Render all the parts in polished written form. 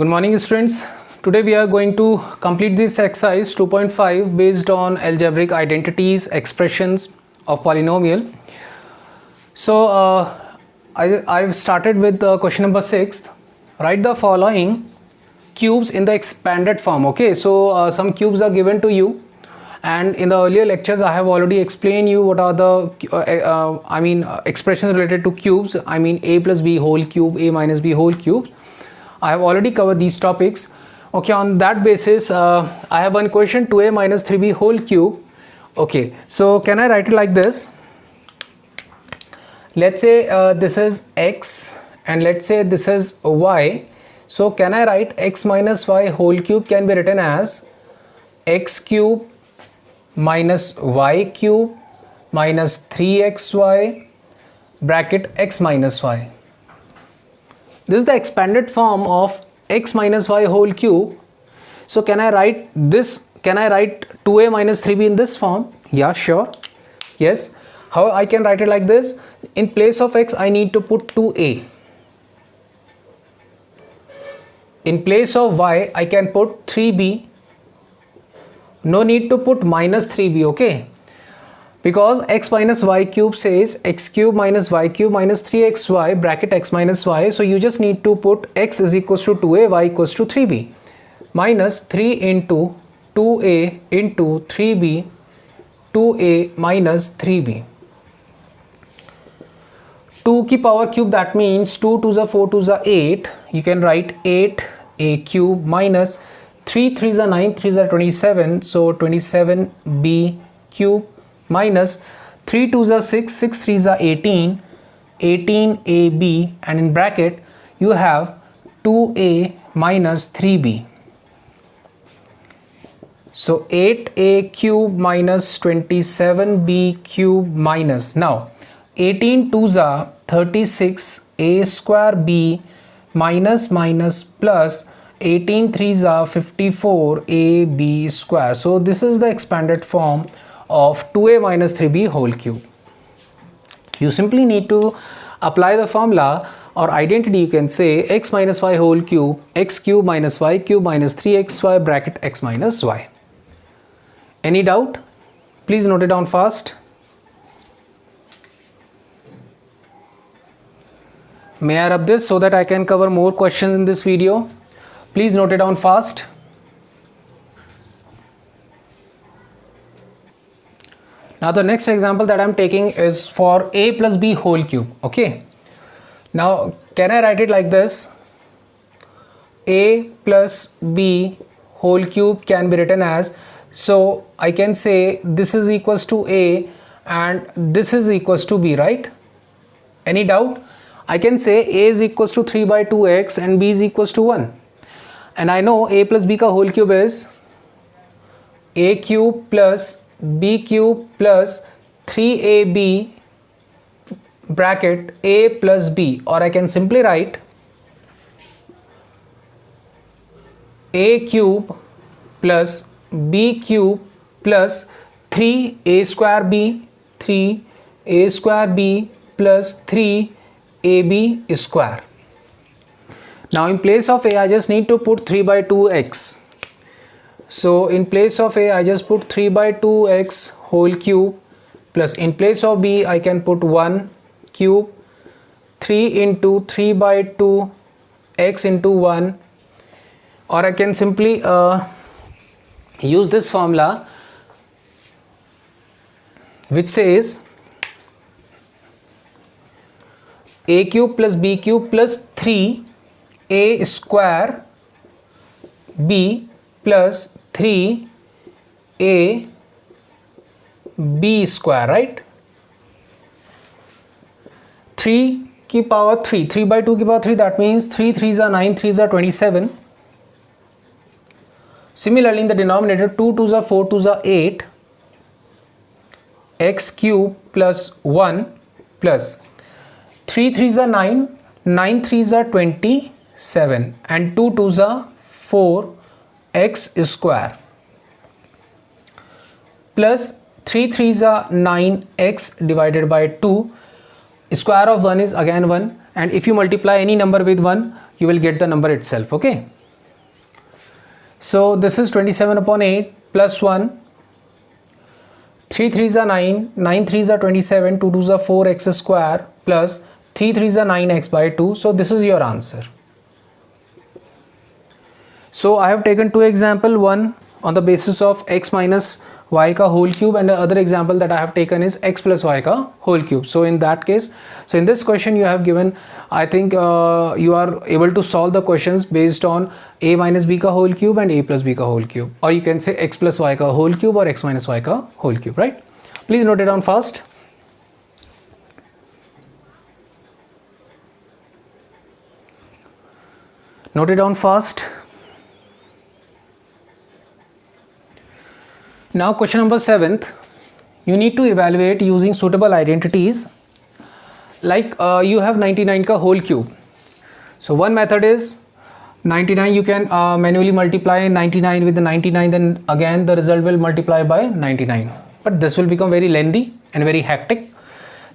Good morning students. Today we are going to complete this exercise 2.5 based on algebraic identities expressions of polynomial. So I've started with question number 6. Write the following cubes in the expanded form. Okay, so some cubes are given to you, and in the earlier lectures I have already explained you what are the expressions related to cubes. I mean a plus b whole cube, a minus b whole cube. I have already covered these topics. Okay, on that basis I have one question, 2a minus 3b whole cube. Okay, so can I write it like this? Let's say this is x and let's say this is y. So can I write x minus y whole cube can be written as x cube minus y cube minus 3xy bracket x minus y. This is the expanded form of x minus y whole cube. So can I write this? Can I write 2a minus 3b in this form? Yeah, sure. Yes. How I can write it like this? In place of x I need to put 2a. In place of y I can put 3b. No need to put minus 3b, okay? Because x minus y cube says x cube minus y cube minus 3xy bracket x minus y. So you just need to put x is equals to 2a, y equals to 3b. Minus 3 into 2a into 3b, 2a minus 3b. 2 की power cube, that means 2 to the 4 to the 8. You can write 8a cube minus 3 3 is 9, 3 is 27. So 27b cube minus 3 2 is 6, 6 3 is 18, 18ab, and in bracket you have 2a minus 3b. So 8a cube minus 27b cube minus, now 18 2s are 36, a square b minus minus plus 18 3s are 54, a b square. So this is the expanded form of 2a minus 3b whole cube. You simply need to apply the formula or identity. You can say x minus y whole cube, x cube minus y cube minus 3xy bracket x minus y. Any doubt? Please note it down fast. May I rub this so that I can cover more questions in this video? Please note it down fast. Now the next example that I am taking is for a plus b whole cube. Okay. Now can I write it like this? A plus b whole cube can be written as, so I can say this is equals to a and this is equals to b, right? Any doubt? I can say a is equals to 3 by 2x and b is equals to 1. And I know a plus b ka whole cube is a cube plus b cube plus 3ab bracket a plus b, or I can simply write a cube plus b cube plus 3a square b, 3a square b plus 3ab square. Now in place of a I just need to put 3 by 2x. So in place of a I just put 3 by 2x whole cube plus in place of b I can put 1 cube, 3 into 3 by 2 x into 1, or I can simply use this formula which says a cube plus b cube plus 3a square b plus 3a b square, right? 3 की power 3, 3 by 2 की power 3, that means 3 3s are 9, 3s are 27. Similarly in the denominator 2 2s are 4, 2s are 8, x cube plus 1 plus 3 3s are 9, 9 3s are 27 and 2 2s are 4 x square plus 3 3s are 9 x divided by 2. Square of 1 is again 1, and if you multiply any number with 1 you will get the number itself. Okay, So this is 27 upon 8 plus 1, 3 3s are 9, 9 3s are 27, 2 2s are 4x square plus 3 3s are 9x by 2. So this is your answer. So I have taken two example, one on the basis of x minus y ka whole cube, and the other example that I have taken is x plus y ka whole cube. So in that case, so in this question you have given, I think you are able to solve the questions based on a minus b ka whole cube and a plus b ka whole cube, or you can say x plus y ka whole cube or x minus y ka whole cube, right? Please note it down fast. Note it down fast. Now question number 7th, you need to evaluate using suitable identities. Like you have 99 ka whole cube. So one method is 99, you can manually multiply 99 with the 99, then again the result will multiply by 99. But this will become very lengthy and very hectic.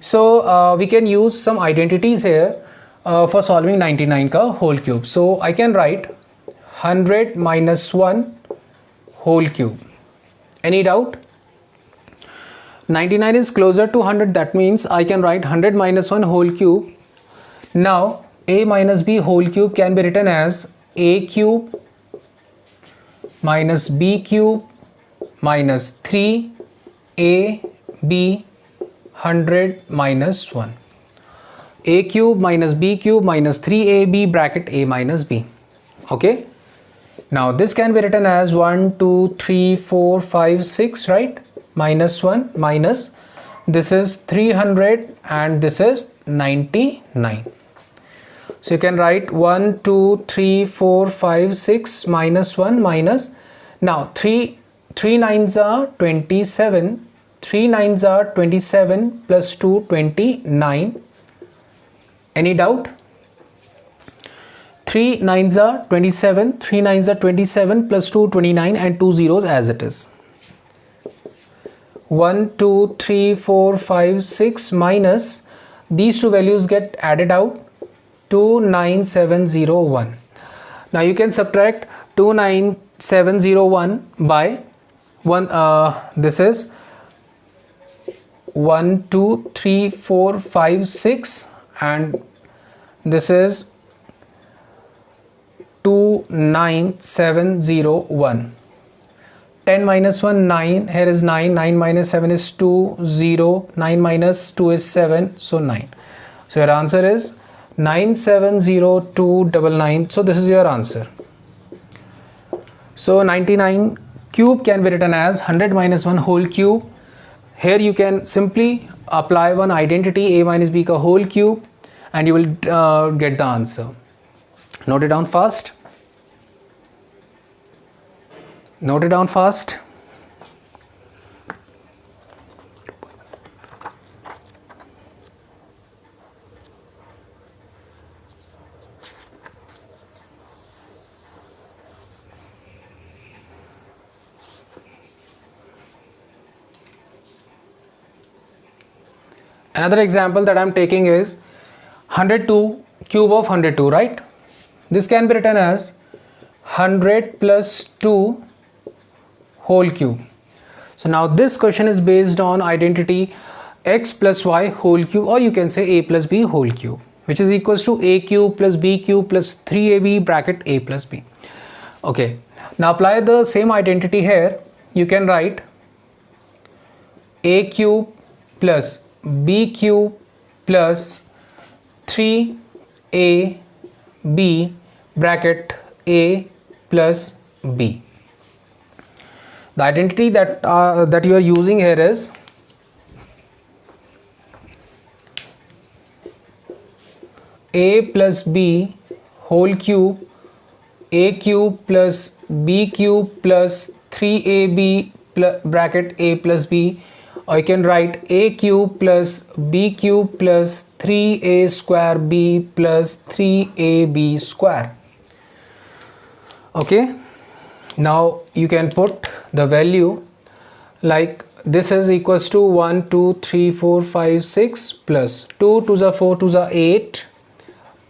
So we can use some identities here for solving 99 ka whole cube. So I can write 100 minus 1 whole cube. Any doubt? 99 is closer to 100, that means I can write 100 minus 1 whole cube. Now a minus b whole cube can be written as a cube minus b cube minus 3ab 100 minus 1. A cube minus b cube minus 3ab bracket a minus b. Okay. Now this can be written as 1 2 3 4 5 6, right? Minus 1 minus this is 300 and this is 99. So you can write 1 2 3 4 5 6 minus 1 minus, now 3 nines are 27, 3 nines are 27 plus 2 29. Any doubt? 3 nines are 27, 3 nines are 27 plus 2 29 and 2 zeros as it is. 1 2 3 4 5 6 minus these two values get added out, 29701. Now you can subtract 29701 by 1, this is 1 2 3 4 5 6 and this is 29701. 10 minus 1 9, here is 9, 9 minus 7 is 2, 0, 9 minus 2 is 7, so 9. So your answer is 970299. So this is your answer. So 99 cube can be written as 100 minus 1 whole cube. Here you can simply apply one identity, a minus b ka whole cube, and you will get the answer. Note it down fast. Note it down fast. Another example that I am taking is 102 cube of 102, right? This can be written as 100 plus 2 whole cube. So now this question is based on identity x plus y whole cube, or you can say a plus b whole cube, which is equals to a cube plus b cube plus 3ab bracket a plus b. Okay, now apply the same identity here. You can write a cube plus b cube plus 3ab bracket a plus b. The identity that you are using here is a plus b whole cube, a cube plus b cube plus 3ab bracket a plus b, or you can write a cube plus b cube plus 3a square b plus 3ab square. Okay, now you can put the value like this is equals to 1 2 3 4 5 6 plus 2 2s are 4 2s are 8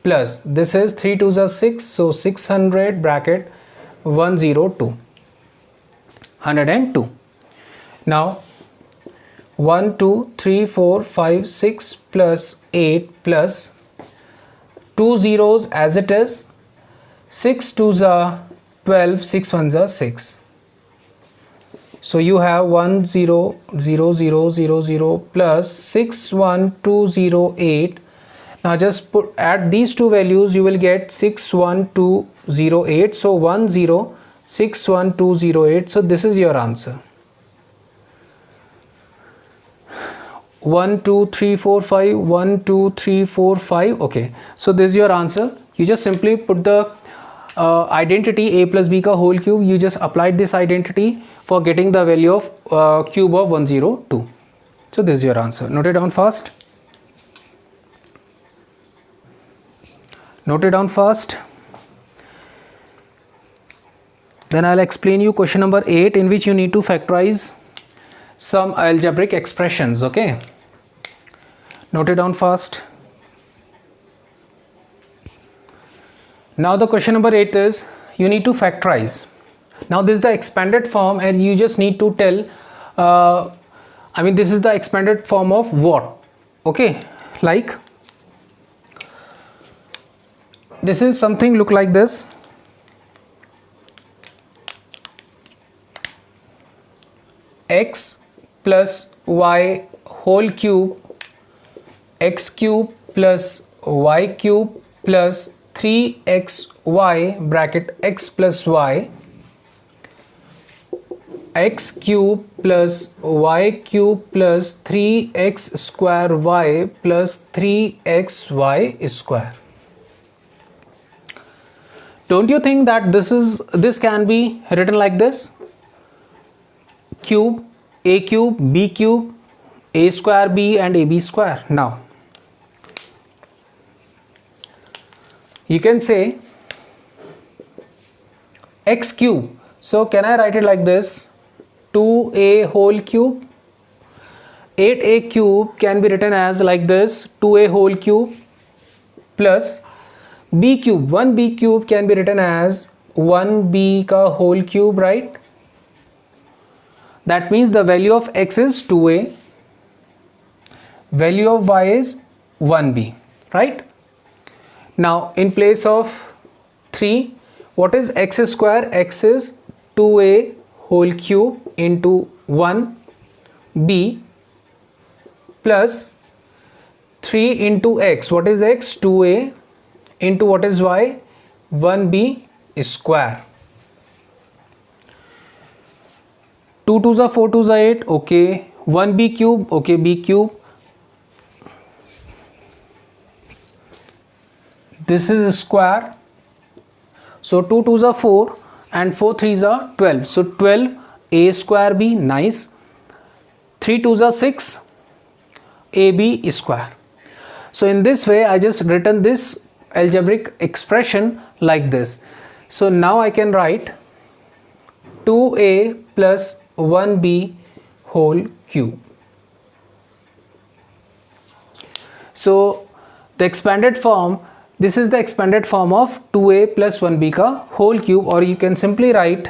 plus this is 3 2s are 6, so 600 bracket 102. 102. Now 1 2 3 4 5 6 plus 8 plus 2 zeros as it is, 6 2s are 12, 6 1s are 6. So you have 1 0 0 0 0 0 plus 6 1 2 0 8. Now just add these two values, you will get 6 1 2 0 8. So 1 0 6 1 2 0 8. So this is your answer. 1 2 3 4 5 1 2 3 4 5. Okay, so this is your answer. You just simply put the identity a plus b ka whole cube. You just applied this identity for getting the value of cube of 102. So this is your answer. Note it down fast. Note it down fast. Then I'll explain you question number 8, in which you need to factorize some algebraic expressions. Okay, note it down fast. Now the question number 8 is, you need to factorize. Now this is the expanded form, and you just need to tell this is the expanded form of what? Okay, like this is something look like this. X plus y whole cube, x cube plus y cube plus 3xy bracket x plus y, x cube plus y cube plus 3x square y plus 3xy square. Don't you think that this can be written like this? Cube, a cube, b cube, a square b and ab square. Now you can say x cube. So can I write it like this? 2a whole cube. 8a cube can be written as like this, 2a whole cube plus b cube. 1b cube can be written as 1b ka whole cube, right? That means the value of x is 2a, value of y is 1b, right? Now in place of 3, what is x square? X is 2a whole cube into 1b plus 3 into x. What is x? 2a into what is y? 1b square. 2 2s are 4 2s are 8. Okay, 1b cube. Okay, b cube. This is a square. So 2 2s are 4 and 4 3s are 12. So 12 a square b. Nice. 3 2s are 6 ab square. So in this way I just written this algebraic expression like this. So now I can write 2a plus 1b whole cube. So the expanded form, this is the expanded form of 2a plus 1b ka whole cube, or you can simply write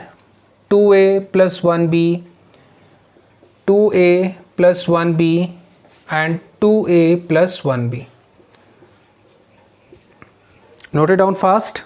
2a plus 1b, 2a plus 1b and 2a plus 1b. Note it down fast.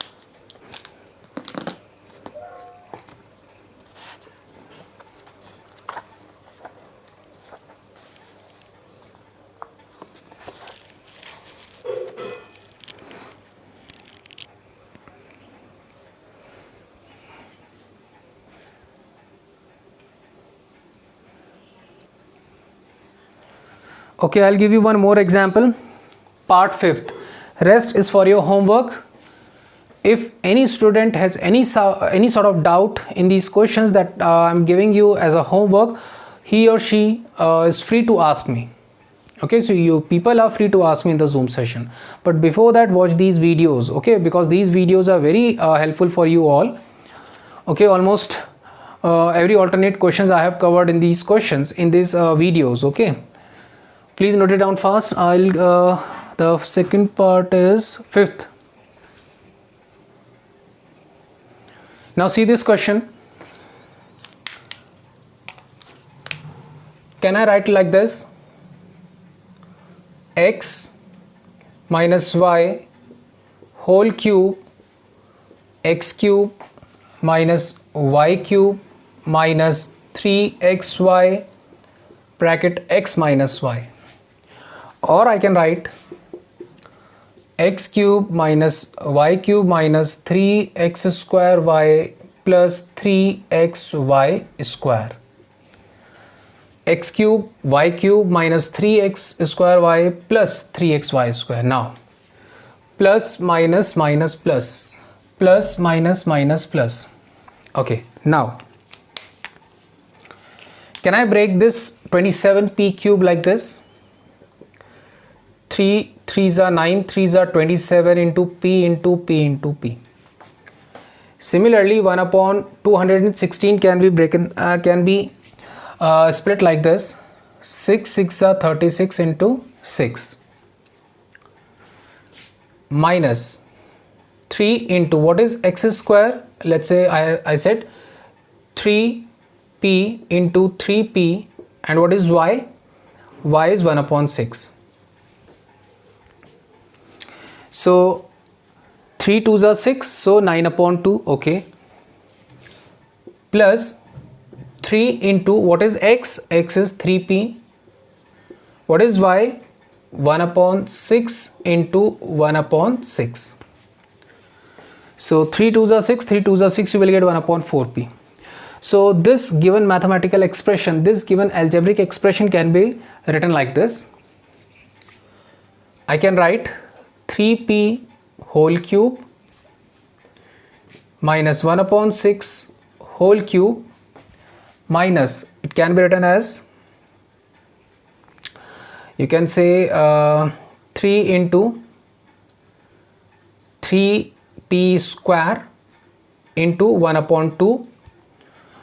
Okay, I'll give you one more example. Part 5th. Rest is for your homework. If any student has any sort of doubt in these questions that I'm giving you as a homework, he or she is free to ask me. Okay, so you people are free to ask me in the Zoom session. But before that, watch these videos, okay, because these videos are very helpful for you all. Okay, almost every alternate questions I have covered in these questions in these videos. Okay, please note it down fast. The second part is 5th. Now see this question. Can I write like this? X minus y whole cube x cube minus y cube minus 3xy bracket x minus y. Or I can write x cube minus y cube minus 3x square y plus 3xy square. X cube y cube minus 3x square y plus 3xy square. Now plus minus minus plus, plus minus minus plus. Okay, now can I break this 27p cube like this? 3 3s are 9, 3s are 27 into p into p into p. Similarly, 1 upon 216 can be split like this. 6 6 are 36 into 6 minus 3 into what is x square? Let's say I said 3p into 3p, and what is y? Y is 1 upon 6. So 3 2s are 6, so 9 upon 2, okay, plus 3 into what is x? X is 3p. What is y? 1 upon 6 into 1 upon 6. So 3 2s are 6, 3 2s are 6, you will get 1 upon 4p. So this given mathematical expression, this given algebraic expression can be written like this. I can write 3p whole cube minus 1 upon 6 whole cube minus, it can be written as, you can say 3 into 3p square into 1 upon 2,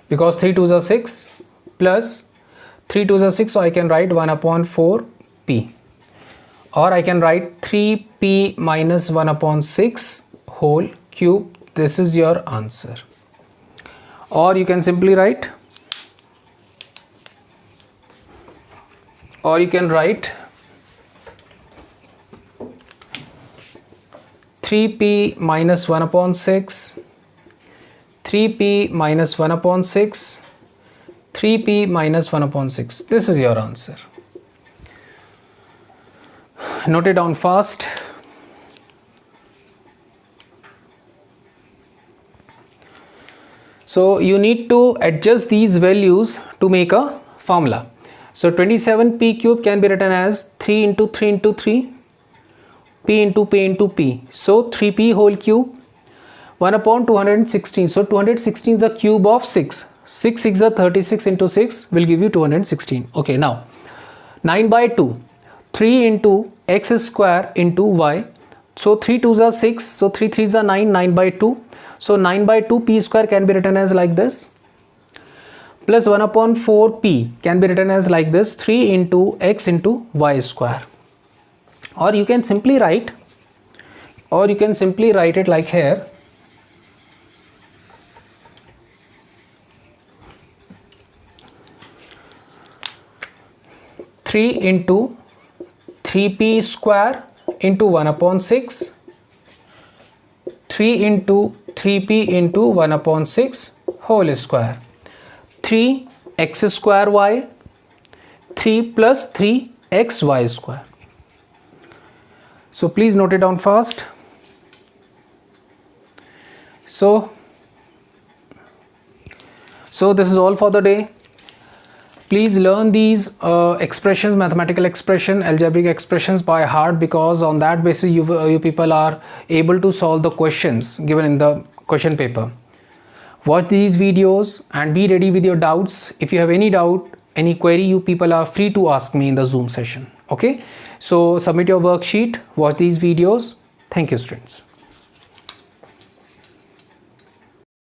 because 3 2s are 6, plus 3 2s are 6, so I can write 1 upon 4p. Or I can write 3p minus 1 upon 6 whole cube. This is your answer. Or you can simply write, 3p minus 1 upon 6, 3p minus 1 upon 6, 3p minus 1 upon 6. This is your answer. Note it down fast. So you need to adjust these values to make a formula. So 27p cube can be written as 3 into 3 into 3, p into p into p. So 3p whole cube, 1 upon 216. So 216 is a cube of 6. 6 6 are 36 into 6 will give you 216. Okay, now 9 by 2. 3 into x square into y. So 3 2s are 6. So 3 3s are 9. 9 by 2. So 9 by 2 p square can be written as like this. Plus 1 upon 4 p can be written as like this. 3 into x into y square. Or you can simply write, it like here. Three into 3p square into 1 upon 6, 3 into 3p into 1 upon 6 whole square, 3 x square y, 3 plus 3 x y square. So please note it down fast. So this is all for the day. Please learn these expressions, mathematical expression, algebraic expressions by heart, because on that basis you people are able to solve the questions given in the question paper. Watch these videos and be ready with your doubts. If you have any doubt, any query, you people are free to ask me in the Zoom session. Okay, so submit your worksheet, watch these videos. Thank you, students.